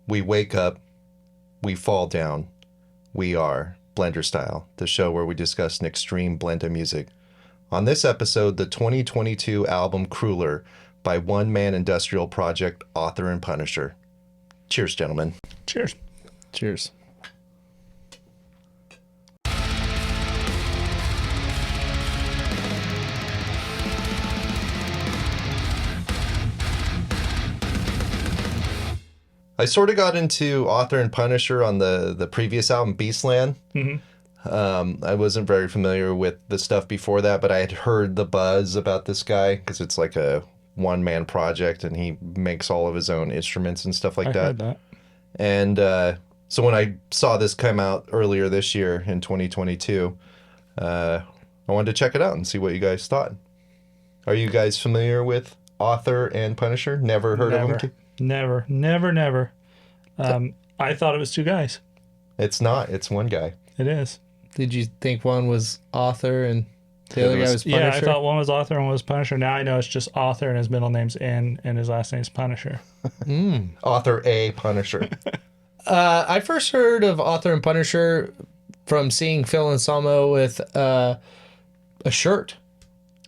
We wake up, we fall down. We are Blenderstyle, the show where we discuss an extreme blend of music. On this episode, the 2022 album Kruller by one-man industrial project author and Punisher. Cheers, gentlemen. Cheers. Cheers. I sort of got into author and Punisher on the previous album, Beastland. Mm-hmm. I wasn't very familiar with the stuff before that, but I had heard the buzz about this guy because it's like a one-man project and he makes all of his own instruments and stuff like I that. heard that. And so when I saw this come out earlier this year in 2022, I wanted to check it out and see what you guys thought. Are you guys familiar with author and Punisher? Never heard of them? Never. I thought it was two guys. It's not. It's one guy. It is. Did you think one was author and the other guy was Punisher? Yeah, I thought one was author and one was Punisher. Now I know it's just author and his middle name's N and his last name's Punisher. Author A Punisher. I first heard of author and Punisher from seeing Phil Anselmo with a shirt.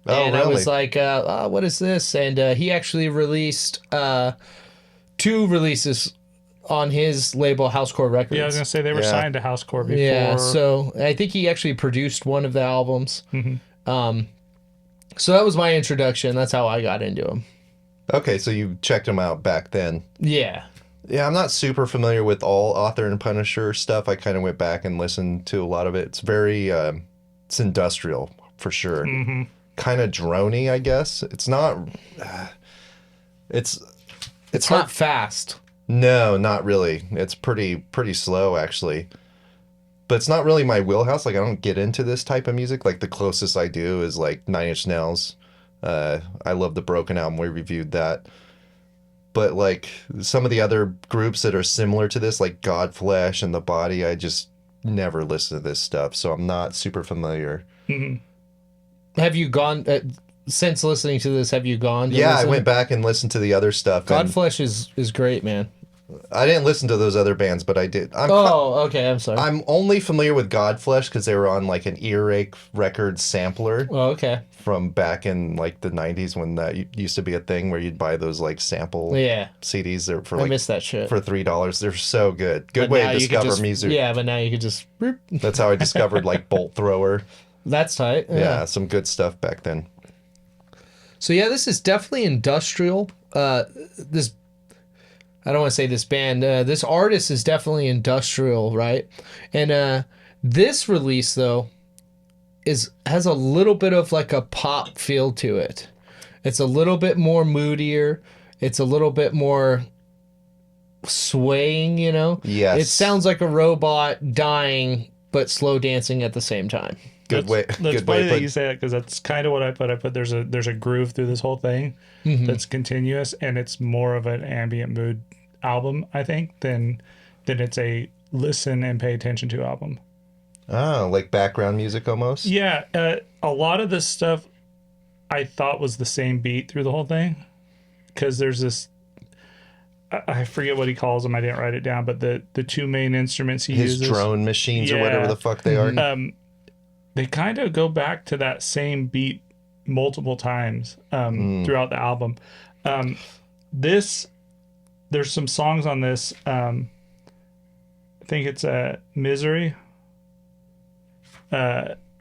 Oh, and really? I was like, what is this? And he actually released two releases on his label, Housecore Records. Yeah, I was going to say they were signed to Housecore before. Yeah, so I think he actually produced one of the albums. Mm-hmm. So that was my introduction. That's how I got into him. Okay, so you checked him out back then. Yeah. Yeah, I'm not super familiar with all author and Punisher stuff. I kind of went back and listened to a lot of it. It's very, it's industrial for sure. Mm-hmm. Kind of droney, I guess. It's not. It's hard. Not fast. No, not really. It's pretty slow actually. But it's not really my wheelhouse. Like I don't get into this type of music. Like the closest I do is like Nine Inch Nails. I love the Broken album. We reviewed that. But like some of the other groups that are similar to this, like Godflesh and The Body, I just never listen to this stuff. So I'm not super familiar. Mm-hmm. Have you gone, since listening to this, have you gone? Yeah, I went back and listened to the other stuff. Godflesh is great, man. I didn't listen to those other bands, but I did. Okay, I'm sorry. I'm only familiar with Godflesh because they were on like an Earache Records sampler. Oh, okay. From back in like the 90s when that used to be a thing where you'd buy those like sample CDs there for like I missed that shit. for $3. They're so good. Good way to discover music. Yeah, but now you could just That's how I discovered like Bolt Thrower. That's tight. Yeah, some good stuff back then. So yeah, this is definitely industrial. This I don't want to say this band. This artist is definitely industrial, right? And this release though has a little bit of like a pop feel to it. It's a little bit more moodier. It's a little bit more swaying, you know? Yes. It sounds like a robot dying but slow dancing at the same time. Good way. That's Good funny way. that you say that because that's kind of what I put. I put there's a groove through this whole thing that's continuous, and it's more of an ambient mood album, I think, than it's a listen and pay attention to album. Oh, like background music almost? Yeah, a lot of this stuff I thought was the same beat through the whole thing because there's this. I forget what he calls them. I didn't write it down, but the two main instruments he His uses. drone machines or whatever the fuck they are. They kind of go back to that same beat multiple times throughout the album. There's some songs on this. I think it's Misery.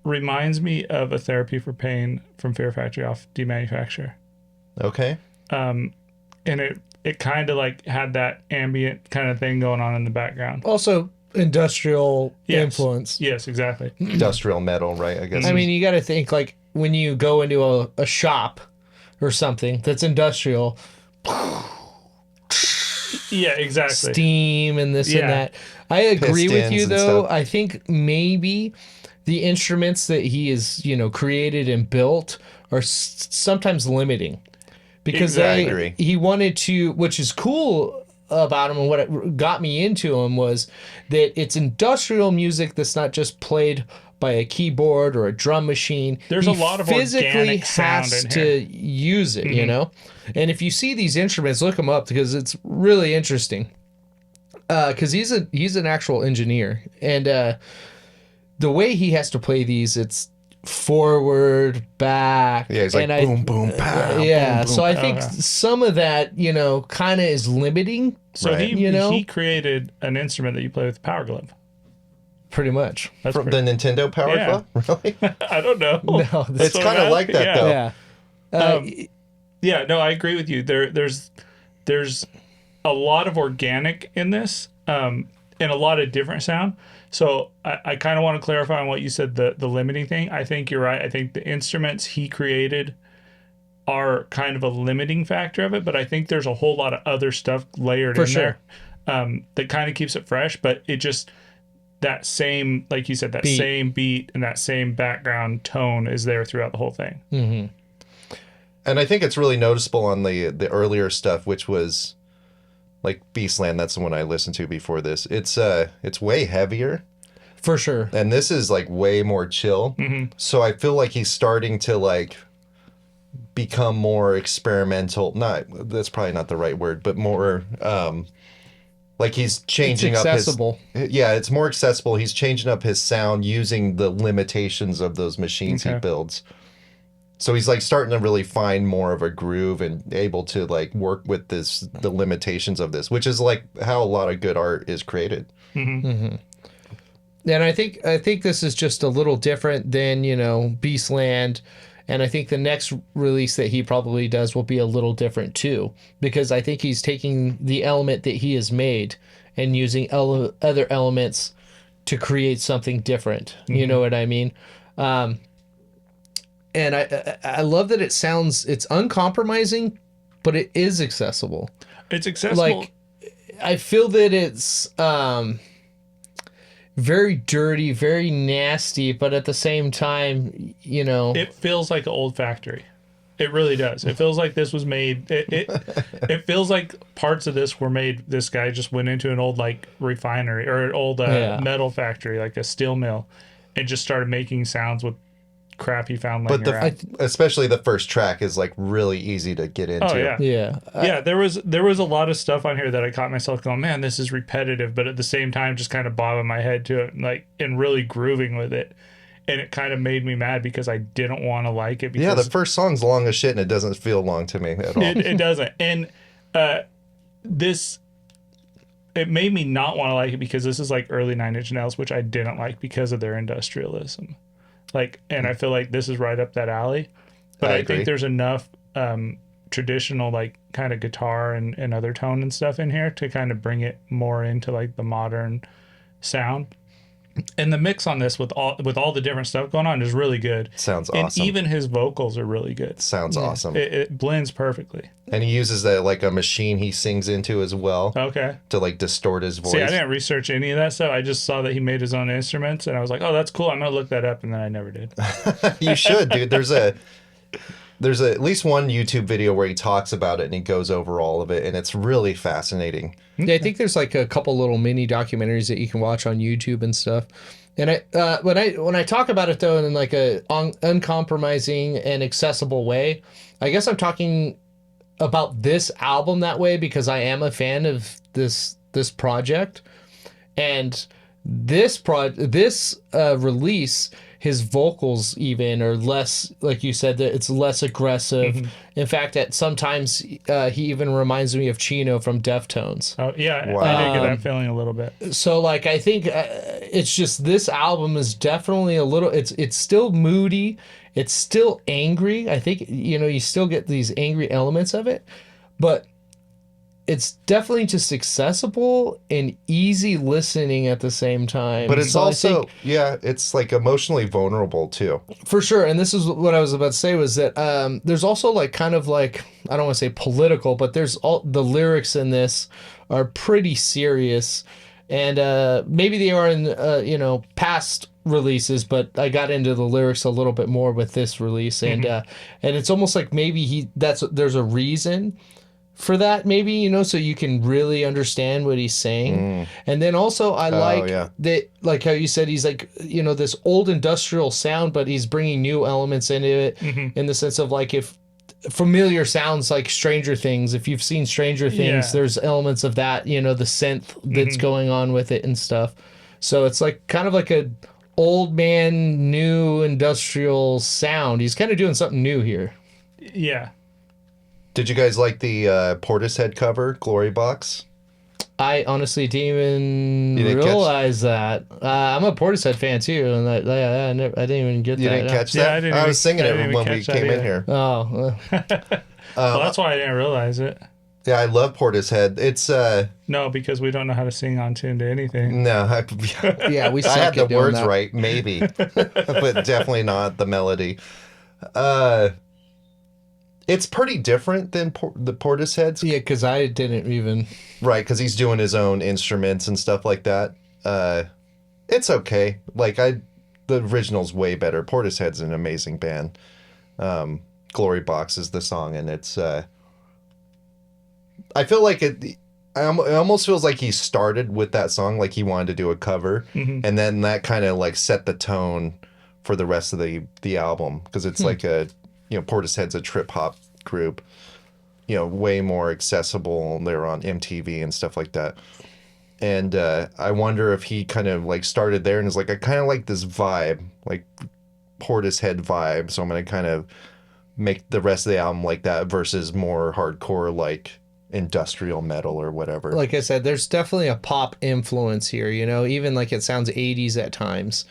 Reminds me of A Therapy for Pain from Fear Factory off Demanufacture. Okay. And it kind of like had that ambient kind of thing going on in the background. Also industrial influence. Yes, exactly. Industrial metal, right? I guess. I mean, you got to think like when you go into a shop or something that's industrial, Yeah, exactly. steam and this and that. I agree with Pistons you and though. stuff. I think maybe the instruments that he is, created and built are sometimes limiting because Exactly. he wanted to, which is cool about him and what it got me into him was that it's industrial music that's not just played by a keyboard or a drum machine. There's a lot of physically organic sound has in to here. use it, you know? And if you see these instruments, look them up because it's really interesting. because he's an actual engineer, and the way he has to play these, it's forward, back. Yeah, he's like boom, boom, pow. Yeah, boom, boom, so I pow. think some of that, kind of is limiting. So Right. he created an instrument that you play with the Power Glove. Pretty much. That's From pretty, the Nintendo Power Yeah. Glove? Really? I don't know. No, It's kind of like that, though. yeah. Yeah, no, I agree with you. There's a lot of organic in this, and a lot of different sound. So I kind of want to clarify on what you said, the limiting thing. I think you're right. I think the instruments he created are kind of a limiting factor of it, but I think there's a whole lot of other stuff layered For in sure. there that kind of keeps it fresh, but it just, that same, like you said, that Beat. same beat and that same background tone is there throughout the whole thing. And I think it's really noticeable on the earlier stuff, which was like Beastland. That's the one I listened to before this. It's way heavier, For sure. and this is like way more chill. So I feel like he's starting to like become more experimental. Not that's probably not the right word, but more like he's changing It's up accessible. Yeah, it's more accessible. He's changing up his sound using the limitations of those machines he Okay. builds. So he's like starting to really find more of a groove and able to like work with the limitations of this, which is like how a lot of good art is created. And I think this is just a little different than, Beastland. And I think the next release that he probably does will be a little different too, because I think he's taking the element that he has made and using other elements to create something different. You know what I mean? And I love that it's uncompromising, but it is accessible. It's accessible. Like, I feel that it's very dirty, very nasty, but at the same time, It feels like an old factory. It really does. It feels like this was made. It feels like parts of this were made. This guy just went into an old like refinery or an old metal factory, like a steel mill, and just started making sounds with crap he found laying But around. especially the first track is like really easy to get into. Oh yeah, yeah. There was a lot of stuff on here that I caught myself going, man, this is repetitive, but at the same time, just kind of bobbing my head to it, like, and really grooving with it. And it kind of made me mad because I didn't want to like it. Because Yeah, the first song's long as shit, and it doesn't feel long to me at all. it doesn't. And it made me not want to like it because this is like early Nine Inch Nails, which I didn't like because of their industrialism. Like, and I feel like this is right up that alley. But I I agree. think there's enough traditional, like, kind of guitar and other tone and stuff in here to kind of bring it more into like the modern sound. And the mix on this with all the different stuff going on is really good. Sounds And awesome. even his vocals are really good. Sounds awesome. It blends perfectly. And he uses that like a machine he sings into as well Okay. to like distort his voice. See, I didn't research any of that stuff. I just saw that he made his own instruments, and I was like, "Oh, that's cool. I'm gonna look that up." And then I never did. You should, dude. There's at least one YouTube video where he talks about it and he goes over all of it, and it's really fascinating. Yeah, I think there's like a couple little mini documentaries that you can watch on YouTube and stuff. And when I talk about it though in like a uncompromising and accessible way, I guess I'm talking about this album that way because I am a fan of this project, and this release, his vocals even are less, like you said, that it's less aggressive. In fact, at sometimes he even reminds me of Chino from Deftones. Oh yeah, Wow. I did get that feeling a little bit. So like I think it's just this album is definitely a little. It's still moody. It's still angry. I think you still get these angry elements of it, but it's definitely just accessible and easy listening at the same time. But it's So I also, think, it's like emotionally vulnerable too. for sure. And this is what I was about to say was that there's also like kind of like, I don't want to say political, but there's all the lyrics in this are pretty serious, and maybe they are in past releases, but I got into the lyrics a little bit more with this release, and it's almost like maybe there's a reason for that, maybe, so you can really understand what he's saying. And then also I that, like how you said, he's like, this old industrial sound, but he's bringing new elements into it, in the sense of like, if familiar sounds like Stranger Things. If you've seen Stranger Things, Yeah. there's elements of that, the synth that's going on with it and stuff. So it's like kind of like a old man, new industrial sound. He's kind of doing something new here. Yeah. Did you guys like the Portishead cover, Glorybox? I honestly didn't even You didn't realize that. I'm a Portishead fan too, and I didn't even get You that. didn't catch Yeah, that? I didn't I even- was singing I it didn't even when we catch that came in either. here. Oh, Well, that's why I didn't realize it. Yeah, I love Portishead. It's No, because we don't know how to sing on tune to anything. no, yeah, we suck I had the at doing words that. right, maybe, but definitely not the melody. It's pretty different than the Portishead's, Yeah, because I didn't even. right? Because he's doing his own instruments and stuff like that. It's okay. Like the original's way better. Portishead's an amazing band. Glorybox is the song, and it's. I feel like it almost feels like he started with that song, like he wanted to do a cover, and then that kind of like set the tone for the rest of the album, because it's like Portishead's a trip hop group, way more accessible. They're on MTV and stuff like that. And I wonder if he kind of like started there and is like, I kind of like this vibe, like Portishead vibe, so I'm going to kind of make the rest of the album like that versus more hardcore, like industrial metal or whatever. Like I said, there's definitely a pop influence here, even like it sounds 80s at times.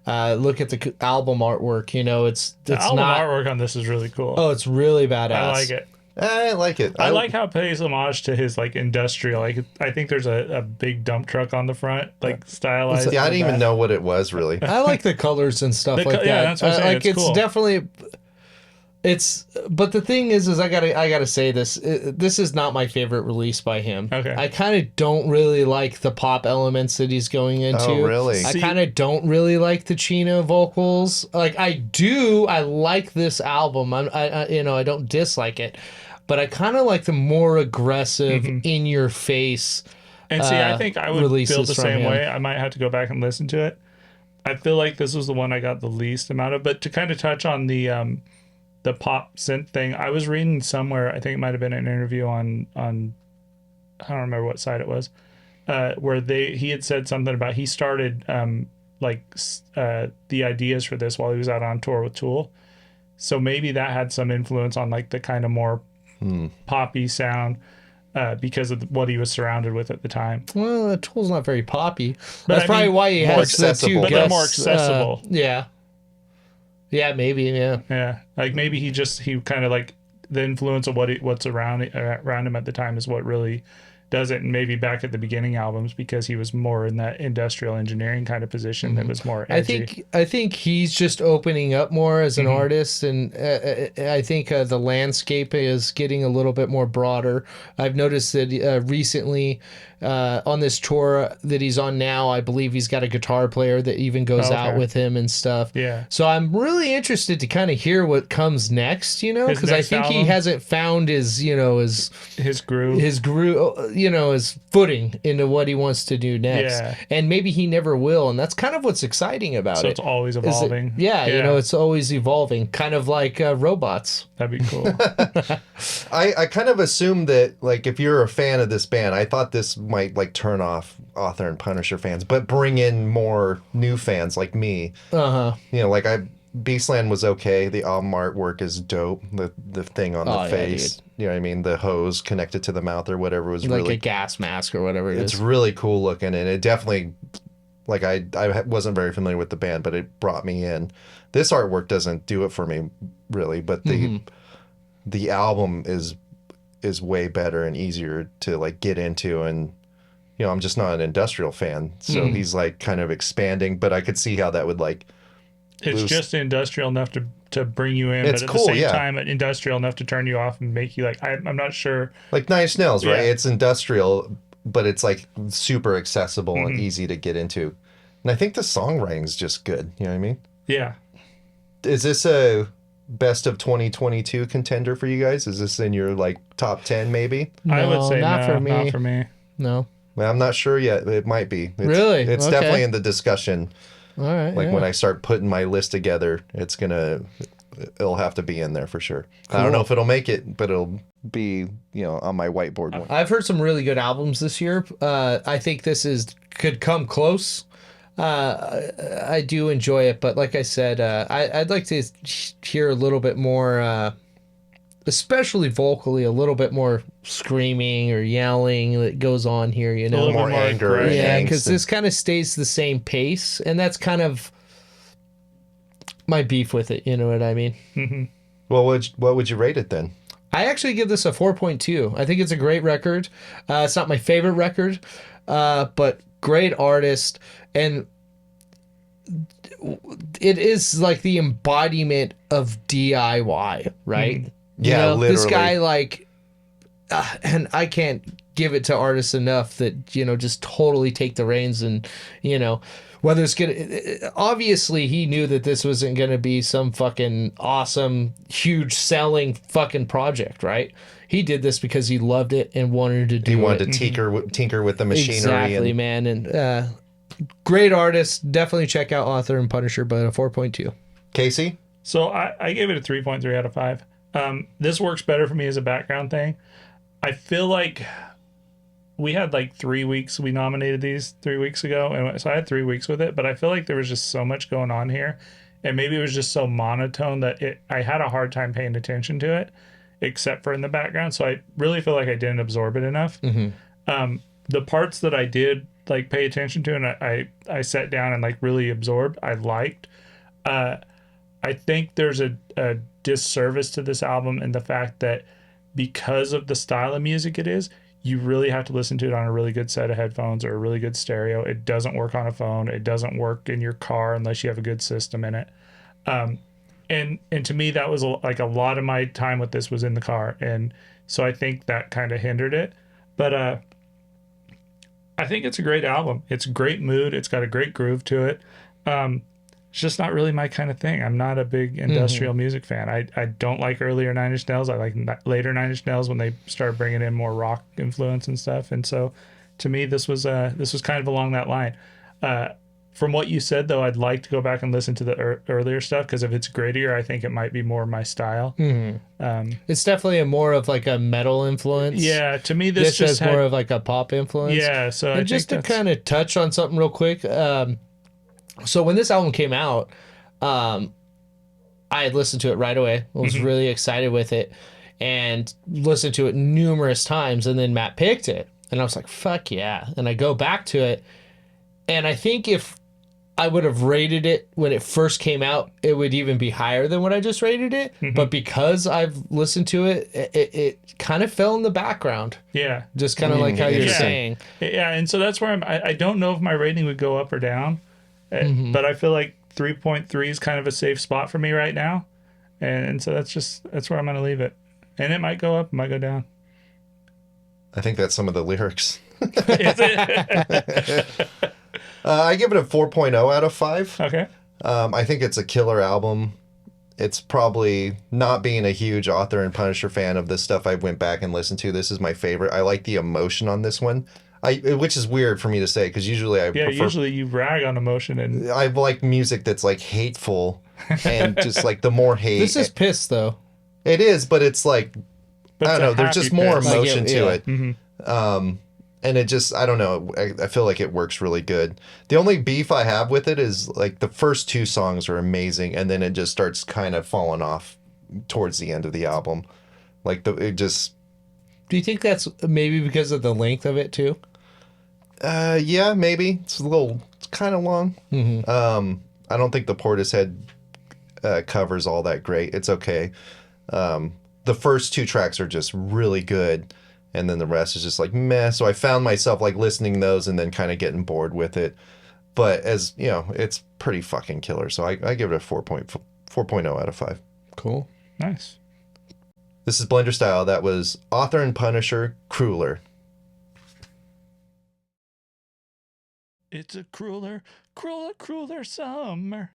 Look at the album artwork, it's The album not. artwork on this is really cool. Oh, it's really badass. I like it. I like it. I like how it pays homage to his like industrial. Like I think there's a big dump truck on the front, like stylized. Yeah, I in didn't the even back. know what it was really. I like the colors and stuff like yeah, that. that's what I'm saying. Like It's cool. definitely. But the thing is I gotta say this. This is not my favorite release by him. Okay. I kind of don't really like the pop elements that he's going into. Oh, really? I kind of don't really like the Chino vocals. Like I do. I like this album. I don't dislike it, but I kind of like the more aggressive, in your face. And see, I think I would releases feel the from same him. way. I might have to go back and listen to it. I feel like this was the one I got the least amount of. But to kind of touch on the pop synth thing, I was reading somewhere, I think it might have been an interview on I don't remember what site it was, where he had said something about he started the ideas for this while he was out on tour with Tool. So maybe that had some influence on like the kind of more poppy sound because of what he was surrounded with at the time. Well, the Tool's not very poppy. But That's I probably mean, why he more has the two accessible. But guests. they're more accessible. Yeah. Yeah, maybe. Yeah. Yeah, like maybe he kind of like the influence of what's around him at the time is what really does it. And maybe back at the beginning albums, because he was more in that industrial engineering kind of position that was more edgy. I think he's just opening up more as an artist, and I think the landscape is getting a little bit more broader. I've noticed that recently on this tour that he's on now, I believe he's got a guitar player that even goes out with him and stuff. Yeah. So I'm really interested to kind of hear what comes next, because I next think he album? hasn't found his His groove. his footing into what he wants to do next. Yeah. And maybe he never will, and that's kind of what's exciting about So it. it's always Is it- evolving. yeah, it's always evolving, kind of like robots. That'd be cool. I kind of assumed that, like, if you're a fan of this band, I thought this might like turn off Author and Punisher fans, but bring in more new fans like me. Like Beastland was okay. The album artwork is dope. The thing on the Oh, yeah, face, dude. you know what I mean? The hose connected to the mouth or whatever was Like really, a gas mask or whatever it it's is. really cool looking, and it definitely, like, I wasn't very familiar with the band, but it brought me in. This artwork doesn't do it for me really, but the album is way better and easier to like get into, and I'm just not an industrial fan, so he's like kind of expanding, but I could see how that would like It's boost. just industrial enough to bring you in, It's but at cool, the same yeah. time, industrial enough to turn you off and make you like, I'm not sure. Like Nine Inch Nails, right? Yeah. It's industrial, but it's like super accessible and easy to get into. And I think the songwriting's just good. You know what I mean? Yeah. Is this a best of 2022 contender for you guys? Is this in your like top 10 maybe? I would No, say not no, for me. not for me. No. Well, I'm not sure yet. It might be. Really? It's Okay. definitely in the discussion. All right. Like yeah. when I start putting my list together, it's gonna it'll have to be in there for sure. I don't know if it'll make it, but it'll be, on my whiteboard one. I've heard some really good albums this year. I think could come close. I do enjoy it, but like I said, I'd like to hear a little bit more, especially vocally, a little bit more screaming or yelling that goes on here, A little more bit more anger. aggression. Yeah, angst because and- this kind of stays the same pace, and that's kind of my beef with it. You know what I mean? Well, what would you rate it then? I actually give this a 4.2. I think it's a great record. It's not my favorite record, but great artist, and it is like the embodiment of DIY, right? Yeah, This literally. guy, like, and I can't give it to artists enough that, just totally take the reins and, whether it's gonna, obviously he knew that this wasn't gonna be some fucking awesome, huge selling fucking project, right? He did this because he loved it and wanted to do it. He wanted to tinker with the machinery. Exactly, man. And great artist. Definitely check out Author and Punisher, but a 4.2. Casey? So I gave it a 3.3 out of 5. This works better for me as a background thing. I feel like we had like 3 weeks. We nominated these 3 weeks ago, and so I had 3 weeks with it. But I feel like there was just so much going on here, and maybe it was just so monotone that I had a hard time paying attention to it, except for in the background. So I really feel like I didn't absorb it enough. The parts that I did like pay attention to, and I sat down and like really absorbed, I liked. I think there's a disservice to this album in the fact that because of the style of music it is, you really have to listen to it on a really good set of headphones or a really good stereo. It doesn't work on a phone. It doesn't work in your car unless you have a good system in it. And to me, that was like a lot of my time with this was in the car. And so I think that kind of hindered it. But I think it's a great album. It's a great mood. It's got a great groove to it. It's just not really my kind of thing. I'm not a big industrial music fan. I don't like earlier Nine Inch Nails. I like later Nine Inch Nails when they started bringing in more rock influence and stuff. And so, to me, this was kind of along that line. From what you said, though, I'd like to go back and listen to the earlier stuff because if it's grittier, I think it might be more my style. It's definitely more of like a metal influence. Yeah, to me, this just has more of like a pop influence. Yeah, so and I just think to kind of touch on something real quick. So when this album came out, I had listened to it right away. I was really excited with it and listened to it numerous times. And then Matt picked it. And I was like, fuck yeah. And I go back to it. And I think if I would have rated it when it first came out, it would even be higher than what I just rated it. But because I've listened to it, it kind of fell in the background. Yeah. Just kind of like how you're saying. Yeah, and so that's where I don't know if my rating would go up or down. But I feel like 3.3 is kind of a safe spot for me right now. And so that's where I'm going to leave it. And it might go up, it might go down. I think that's some of the lyrics. Is it? I give it a 4.0 out of 5. Okay. I think it's a killer album. It's probably, not being a huge Author and Punisher fan of this stuff I went back and listened to, this is my favorite. I like the emotion on this one. Which is weird for me to say because usually usually you rag on emotion and I like music that's like hateful and just like the more hate. This is piss though. It is, but it's like I don't know. There's just more piss. emotion Like to yeah. it, and it just I don't know. I feel like it works really good. The only beef I have with it is like the first 2 songs are amazing, and then it just starts kind of falling off towards the end of the album. Like it just. Do you think that's maybe because of the length of it too? Yeah, maybe it's kind of long. I don't think the Portishead covers all that great. It's okay. The first 2 tracks are just really good, and then the rest is just like meh. So I found myself like listening those and then kind of getting bored with it. But as you know, it's pretty fucking killer. So I give it a 4.0 out of 5. Cool. nice. This is Blenderstyle. That was Author and Punisher, Krüller. It's a crueler summer.